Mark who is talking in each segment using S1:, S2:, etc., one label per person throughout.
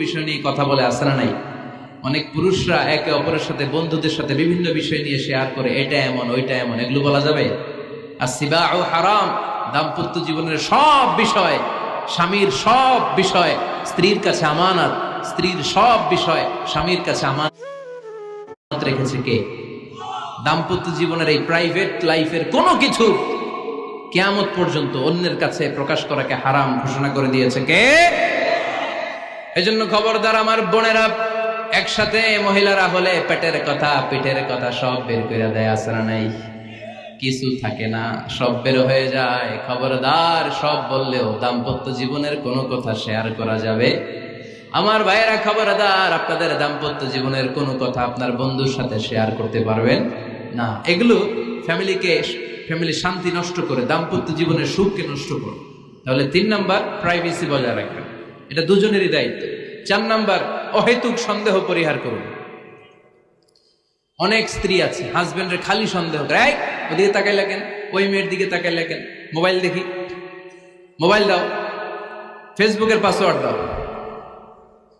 S1: বিষয় নিয়ে কথা বলে, আসে না নাই? অনেক পুরুষরা একে অপরের সাথে, বন্ধুদের সাথে বিভিন্ন বিষয় নিয়ে শেয়ার করে, এটা এমন ওইটা এমন, এগুলো বলা যাবে? আর সিবাউ হারাম, দাম্পত্য জীবনের সব বিষয়, স্বামীর সব বিষয় স্ত্রীর কাছে আমানত, স্ত্রীর সব বিষয় স্বামীর কাছে আমানত রেখেছে কে? দাম্পত্য জীবনের এই প্রাইভেট লাইফের কোনো কিছু কিয়ামত পর্যন্ত অন্যের কাছে প্রকাশ করাকে হারাম ঘোষণা করে দিয়েছে কে? এজন্য খবরদার আমার বোনেরা, একসাথে মহিলারা হলে পেটের কথা পিঠের কথা সব বের করে দেয়, আছে না নাই? কিছু থাকে না, সব বের হয়ে যায়। খবরদার, সব বললেও দাম্পত্য জীবনের কোনো কথা শেয়ার করা যাবে? আমার ভাইয়েরা খবরদার, আপনাদের দাম্পত্য জীবনের কোনো কথা আপনার বন্ধুর সাথে শেয়ার করতে পারবেন না। এগুলো ফ্যামিলি শান্তি নষ্ট করে, দাম্পত্য জীবনের সুখকে নষ্ট করে। তাহলে 3 নাম্বার, প্রাইভেসি বজায় রাখবেন, এটা দুজনেরই দায়িত্ব। 4 নাম্বার, অহেতুক সন্দেহ পরিহার করুন। অনেক স্ত্রী আছে হাজবেন্ডের খালি সন্দেহ করে, এই ওদিকে তাকাই লাগেন, ওই মেয়ের দিকে তাকাই লাগেন, মোবাইল দেখি, মোবাইল দাও, ফেসবুকের পাসওয়ার্ড দাও,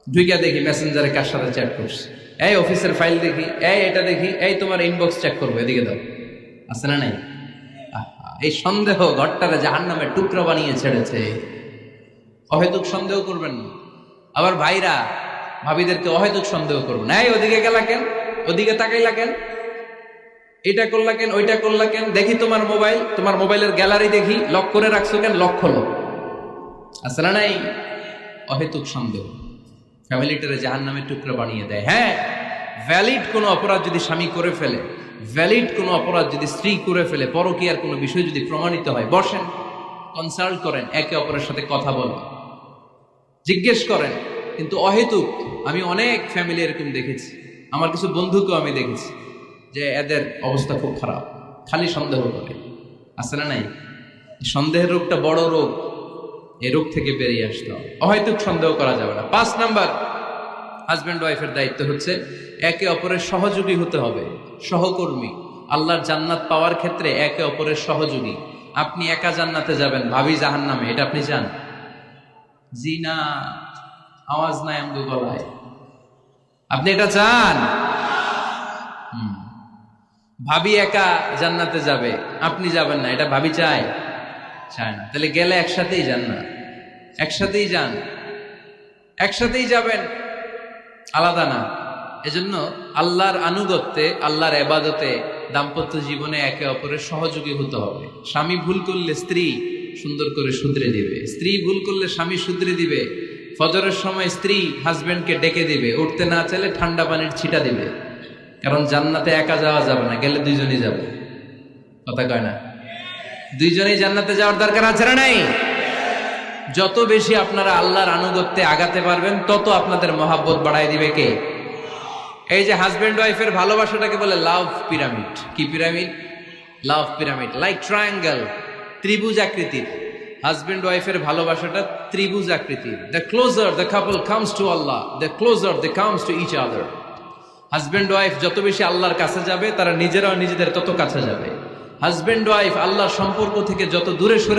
S1: ঢুইকা দেখি মেসেঞ্জারে কার সাথে চ্যাট করছে, এই অফিসের ফাইল দেখি, এই এটা দেখি, এই তোমার ইনবক্স চেক করবো, এদিকে দাও, আছে না নাই? এই সন্দেহ ঘরটারে জাহান্নামের টুকরা বানিয়ে ছেড়েছে। অহেতুক সন্দেহ করবেন না। আবার ভাইরা ভাবিদেরকে অহেতুক সন্দেহ করবেন, এই ওদিকে গেলা কেন, ওদিকে তাকাইলা কেন, এটা করলা কেন, ওইটা করলা কেন, দেখি তোমার মোবাইল, তোমার মোবাইলের গ্যালারি দেখি, লক করে রাখছো কেন, লক খোলো, আছে না নাই? অহেতুক সন্দেহ ফ্যামিলিটারে জাহান্নামের টুকরা বানিয়ে দেয়। হ্যাঁ, ভ্যালিড কোনো অপরাধ যদি স্বামী করে ফেলে, ভ্যালিড কোনো অপরাধ যদি স্ত্রী করে ফেলে, পরকীয়ার কোনো বিষয় যদি প্রমাণিত হয়, বসেন, কনসাল্ট করেন, একে অপরের সাথে কথা বলেন, জিজ্ঞেস করেন। কিন্তু অহেতুক, আমি অনেক ফ্যামিলি এরকম দেখেছি, আমার কিছু বন্ধুকেও আমি দেখেছি যে এদের অবস্থা খুব খারাপ, খালি সন্দেহ করে, আছে না নাই? সন্দেহের রোগটা বড় রোগ, এই রোগ থেকে বেরিয়ে আসতে হবে, অহেতুক সন্দেহ করা যাবে না। 5 নাম্বার, হাজব্যান্ড ওয়াইফের দায়িত্ব হচ্ছে একে অপরের সহযোগী হতে হবে, সহকর্মী। আল্লাহর জান্নাত পাওয়ার ক্ষেত্রে একে অপরের সহযোগী। আপনি একা জান্নাতে যাবেন, ভাবি জাহান্নামে, এটা আপনি চান? জি না, আওয়াজ নাই আমগো গলায়। আপনি এটা চান? ভাবি একা জান্নাতে যাবে, আপনি যাবেন না, এটা ভাবি চায়? চায় না। তাহলে গেলে একসাথেই যান না, একসাথেই যান, একসাথেই যাবেন, আলাদা না। এজন্য আল্লাহর আনুগত্যে, আল্লাহর ইবাদতে, দাম্পত্য জীবনে একে অপরের সহযোগী হতে হবে। স্বামী ভুল করলে স্ত্রী সুন্দর করে শুধরে দিবে, স্ত্রী ভুল করলে স্বামী শুধরে দিবে। ফজরের সময় স্ত্রী হাজবেন্ডকে ডেকে দিবে, উঠতে না চাইলে ঠান্ডা পানির ছিটা দিবে। কারণ জান্নাতে একা যাওয়া যাবে না, গেলে দুইজনই যাবে, কথা কয় না? দুইজনেই জান্নাতে যাওয়ার দরকার আছে না নাই? যত বেশি আপনারা আল্লাহর আনুগত্যে আগাতে পারবেন, তত আপনাদের মহাব্বত বাড়ায় দিবে কে? এই যে হাজবেন্ড ওয়াইফের ভালোবাসাটাকে বলে লাভ পিরামিড। কি pyramid? Love pyramid, like triangle, ত্রিভুজ আকৃতির। হাজবেন্ড ওয়াইফের ভালোবাসাটা ত্রিভুজ আকৃতির। The closer the couple comes to Allah, the closer they comes to each other. Husband wife যত বেশি আল্লাহর কাছে যাবে, তারা নিজেরাও নিজেদের তত কাছে যাবে। হাজবেন্ড ওয়াইফ আল্লাহর সম্পর্ক থেকে যত দূরে সরে